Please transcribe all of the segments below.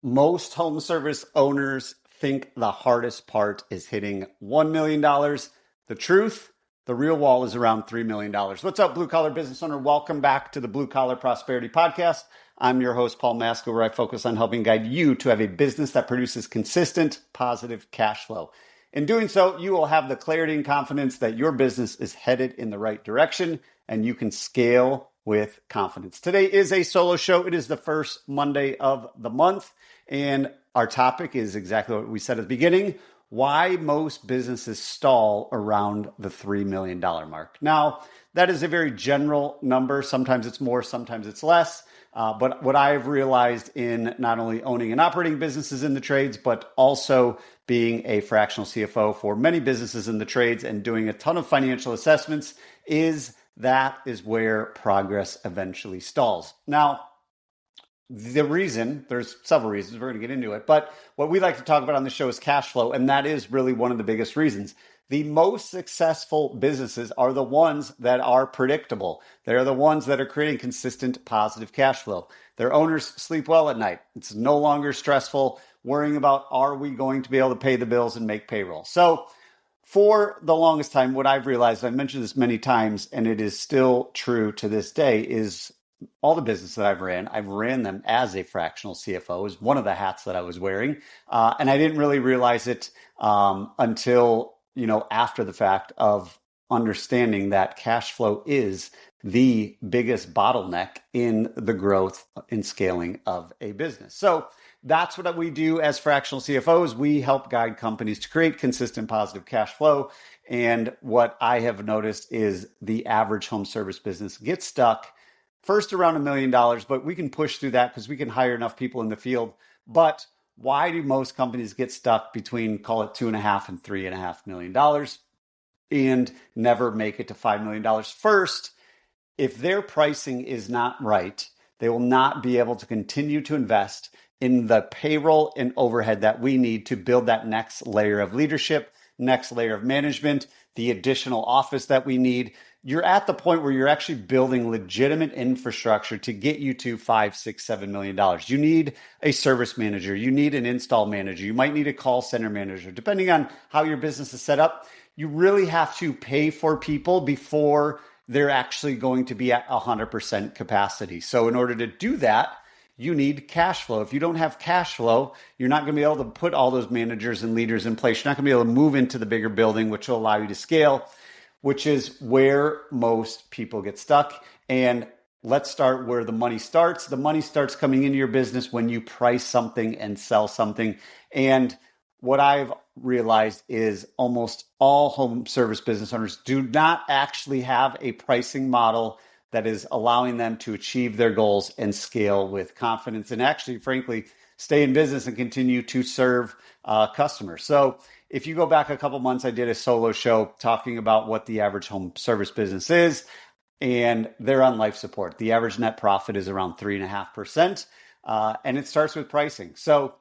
Most home service owners think the hardest part is hitting $1 million. The truth, the real wall is around $3 million. What's up, blue collar business owner? Welcome back to the Blue Collar Prosperity Podcast. I'm your host, Paul Maskill, where I focus on helping guide you to have a business that produces consistent, positive cash flow. In doing so, you will have the clarity and confidence that your business is headed in the right direction and you can scale with confidence. Today is a solo show. It is the first Monday of the month. And our topic is exactly what we said at the beginning: why most businesses stall around the $3 million mark. Now, that is a very general number. Sometimes it's more, sometimes it's less. But what I've realized in not only owning and operating businesses in the trades, but also being a fractional CFO for many businesses in the trades and doing a ton of financial assessments is that is where progress eventually stalls. Now, the reason, there's several reasons, we're going to get into it, but what we like to talk about on the show is cash flow, and that is really one of the biggest reasons. The most successful businesses are the ones that are predictable. They're the ones that are creating consistent positive cash flow. Their owners sleep well at night. It's no longer stressful worrying about, are we going to be able to pay the bills and make payroll? So for the longest time, what I've realized, I've mentioned this many times, and it is still true to this day, is all the business that I've ran them as a fractional CFO. Is one of the hats that I was wearing. And I didn't really realize it until, after the fact of understanding that cash flow is the biggest bottleneck in the growth and scaling of a business. So that's what we do as fractional CFOs. We help guide companies to create consistent positive cash flow. And what I have noticed is the average home service business gets stuck first around $1 million, but we can push through that because we can hire enough people in the field. But why do most companies get stuck between, call it $2.5 and $3.5 million and never make it to $5 million? First, if their pricing is not right, they will not be able to continue to invest in the payroll and overhead that we need to build that next layer of leadership, next layer of management, the additional office that we need. You're at the point where you're actually building legitimate infrastructure to get you to $5, $6, $7 million. You need a service manager. You need an install manager. You might need a call center manager. Depending on how your business is set up, you really have to pay for people before they're actually going to be at 100% capacity. So in order to do that, you need cash flow. If you don't have cash flow, you're not going to be able to put all those managers and leaders in place. You're not going to be able to move into the bigger building, which will allow you to scale, which is where most people get stuck. And let's start where the money starts. The money starts coming into your business when you price something and sell something. And what I've realized is almost all home service business owners do not actually have a pricing model that is allowing them to achieve their goals and scale with confidence and actually, frankly, stay in business and continue to serve customers. So if you go back a couple months, I did a solo show talking about what the average home service business is, and they're on life support. The average net profit is around 3.5%, and it starts with pricing. So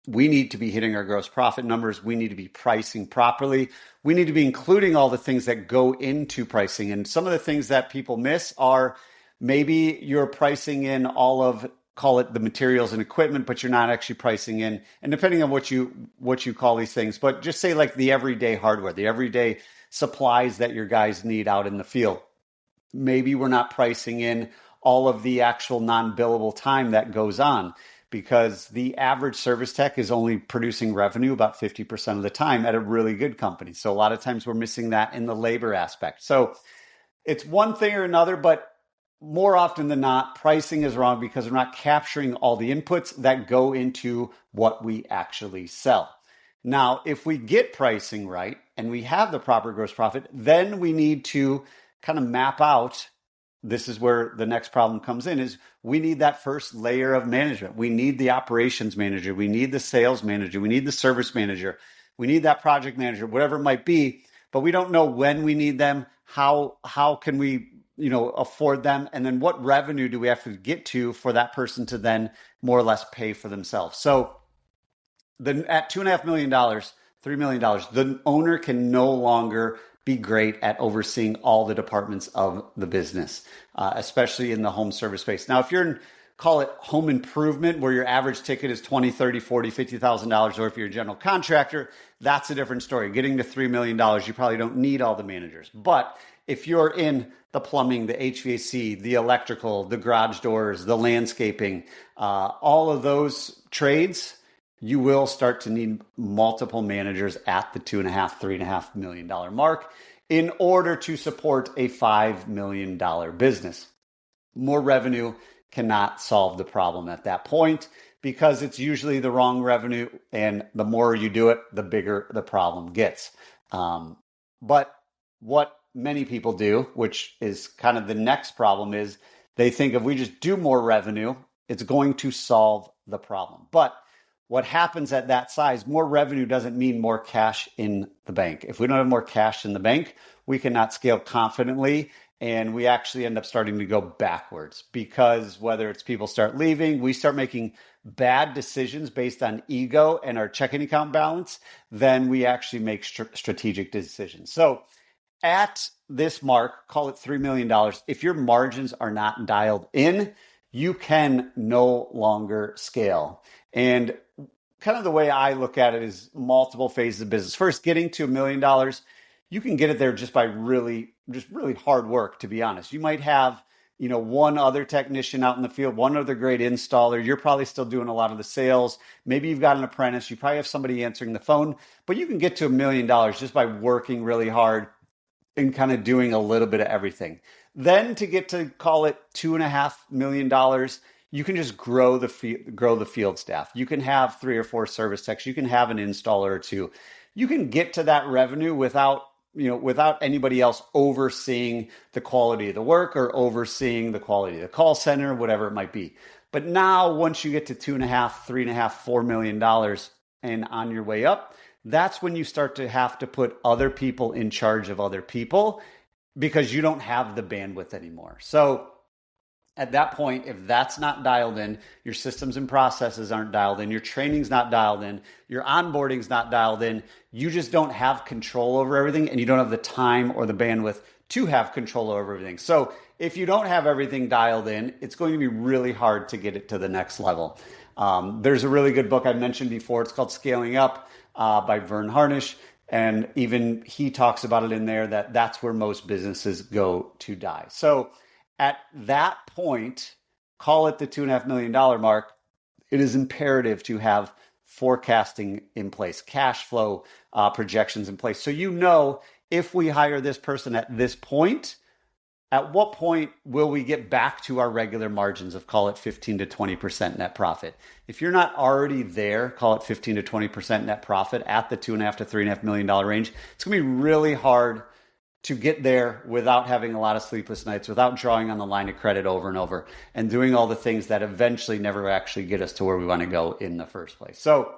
we need to be hitting our gross profit numbers. We need to be pricing properly. We need to be including all the things that go into pricing. And some of the things that people miss are maybe you're pricing in all of, call it the materials and equipment, but you're not actually pricing in, and depending on what you call these things, but just say like the everyday hardware, the everyday supplies that your guys need out in the field. Maybe we're not pricing in all of the actual non-billable time that goes on, because the average service tech is only producing revenue about 50% of the time at a really good company. So a lot of times we're missing that in the labor aspect. So it's one thing or another, but more often than not, pricing is wrong because we're not capturing all the inputs that go into what we actually sell. Now, if we get pricing right and we have the proper gross profit, then we need to kind of map out. This is where the next problem comes in, is we need that first layer of management. We need the operations manager. We need the sales manager. We need the service manager. We need that project manager, whatever it might be, but we don't know when we need them. How can we, afford them? And then what revenue do we have to get to for that person to then more or less pay for themselves? So at $2.5 million, $3 million, the owner can no longer be great at overseeing all the departments of the business, especially in the home service space. Now, if you're in call it home improvement, where your average ticket is $20, $30, $40, $50,000, or if you're a general contractor, that's a different story. Getting to $3 million, you probably don't need all the managers. But if you're in the plumbing, the HVAC, the electrical, the garage doors, the landscaping, all of those trades, you will start to need multiple managers at the $2.5, $3.5 million mark in order to support a $5 million business. More revenue cannot solve the problem at that point because it's usually the wrong revenue, and the more you do it, the bigger the problem gets. But what many people do, which is kind of the next problem, is they think if we just do more revenue, it's going to solve the problem. But what happens at that size, more revenue doesn't mean more cash in the bank. If we don't have more cash in the bank, we cannot scale confidently, and we actually end up starting to go backwards because whether it's people start leaving, we start making bad decisions based on ego and our checking account balance, then we actually make strategic decisions. So at this mark, call it $3 million, if your margins are not dialed in, you can no longer scale. And kind of the way I look at it is multiple phases of business. First, getting to $1 million, you can get it there just by really hard work, to be honest. You might have, one other technician out in the field, one other great installer. You're probably still doing a lot of the sales. Maybe you've got an apprentice. You probably have somebody answering the phone, but you can get to $1 million just by working really hard and kind of doing a little bit of everything. Then to get to, call it $2.5 million, you can just grow the field staff. You can have 3 or 4 service techs. You can have an installer or 2. You can get to that revenue without anybody else overseeing the quality of the work or overseeing the quality of the call center, whatever it might be. But now, once you get to $2.5, $3.5, $4 million and on your way up, that's when you start to have to put other people in charge of other people because you don't have the bandwidth anymore. So at that point, if that's not dialed in, your systems and processes aren't dialed in, your training's not dialed in, your onboarding's not dialed in, you just don't have control over everything, and you don't have the time or the bandwidth to have control over everything. So if you don't have everything dialed in, it's going to be really hard to get it to the next level. There's a really good book I mentioned before. It's called Scaling Up by Vern Harnish. And even he talks about it in there that's where most businesses go to die. So at that point, call it the $2.5 million mark, it is imperative to have forecasting in place, cash flow projections in place. So if we hire this person at this point, at what point will we get back to our regular margins of, call it 15 to 20% net profit? If you're not already there, call it 15 to 20% net profit at the $2.5 to $3.5 million range, it's going to be really hard to get there without having a lot of sleepless nights, without drawing on the line of credit over and over, and doing all the things that eventually never actually get us to where we want to go in the first place. So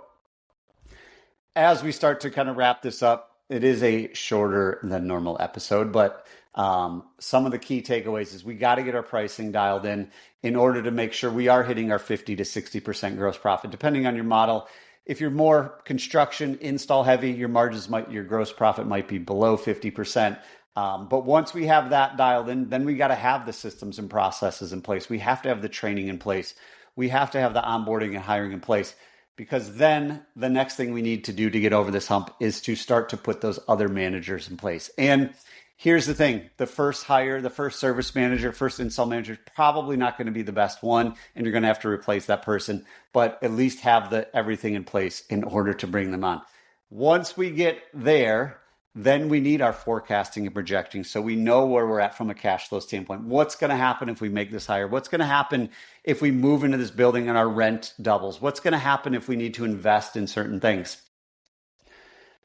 as we start to kind of wrap this up, it is a shorter than normal episode, but some of the key takeaways is we got to get our pricing dialed in order to make sure we are hitting our 50 to 60% gross profit, depending on your model. If you're more construction, install heavy, your gross profit might be below 50%. But once we have that dialed in, then we got to have the systems and processes in place. We have to have the training in place. We have to have the onboarding and hiring in place, because then the next thing we need to do to get over this hump is to start to put those other managers in place. And here's the thing, the first hire, the first service manager, first install manager is probably not going to be the best one, and you're going to have to replace that person, but at least have everything in place in order to bring them on. Once we get there, then we need our forecasting and projecting so we know where we're at from a cash flow standpoint. What's going to happen if we make this hire? What's going to happen if we move into this building and our rent doubles? What's going to happen if we need to invest in certain things?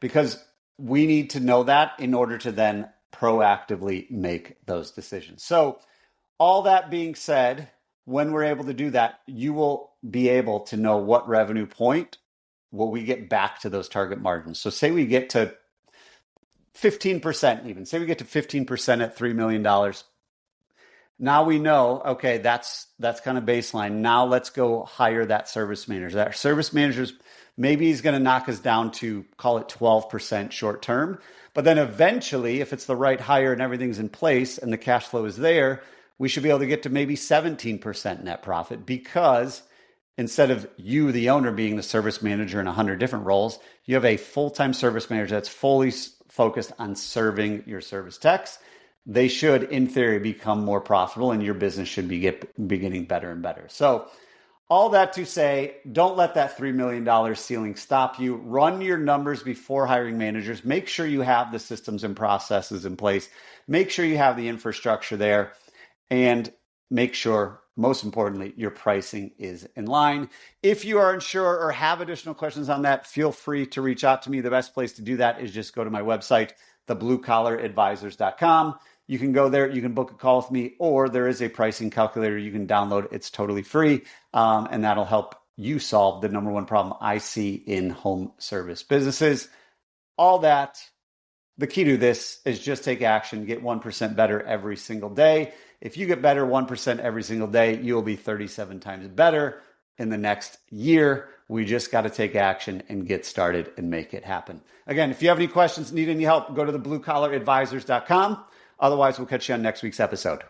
Because we need to know that in order to then proactively make those decisions. So all that being said, when we're able to do that, you will be able to know what revenue point will we get back to those target margins. So say we get to 15% even. Say we get to 15% at $3 million. Now we know, okay, that's kind of baseline. Now let's go hire that service manager. That service manager's maybe he's going to knock us down to, call it 12% short term. But then eventually, if it's the right hire and everything's in place and the cash flow is there, we should be able to get to maybe 17% net profit, because instead of you, the owner, being the service manager in 100 different roles, you have a full-time service manager that's fully focused on serving your service techs. They should, in theory, become more profitable, and your business should be getting better and better. So all that to say, don't let that $3 million ceiling stop you. Run your numbers before hiring managers. Make sure you have the systems and processes in place. Make sure you have the infrastructure there. And make sure, most importantly, your pricing is in line. If you are unsure or have additional questions on that, feel free to reach out to me. The best place to do that is just go to my website, thebluecollaradvisors.com. You can go there, you can book a call with me, or there is a pricing calculator you can download. It's totally free, and that'll help you solve the number one problem I see in home service businesses. All that, the key to this is just take action, get 1% better every single day. If you get better 1% every single day, you will be 37 times better in the next year. We just got to take action and get started and make it happen. Again, if you have any questions, need any help, go to thebluecollaradvisors.com. Otherwise, we'll catch you on next week's episode.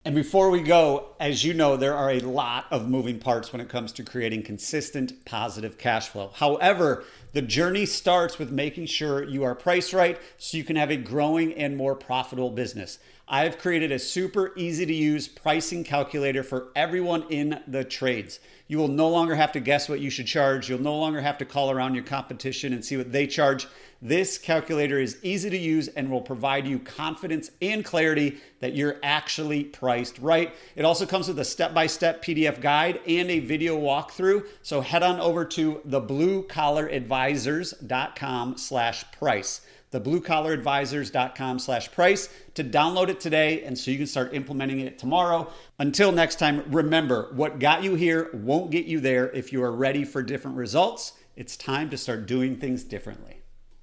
And before we go, as you know, there are a lot of moving parts when it comes to creating consistent positive cash flow. However, the journey starts with making sure you are priced right so you can have a growing and more profitable business. I've created a super easy to use pricing calculator for everyone in the trades. You will no longer have to guess what you should charge. You'll no longer have to call around your competition and see what they charge. This calculator is easy to use and will provide you confidence and clarity that you're actually priced right. It also comes with a step-by-step PDF guide and a video walkthrough. So head on over to thebluecollaradvisors.com/price. thebluecollaradvisors.com/price to download it today, and so you can start implementing it tomorrow. Until next time, remember, what got you here won't get you there. If you are ready for different results, it's time to start doing things differently.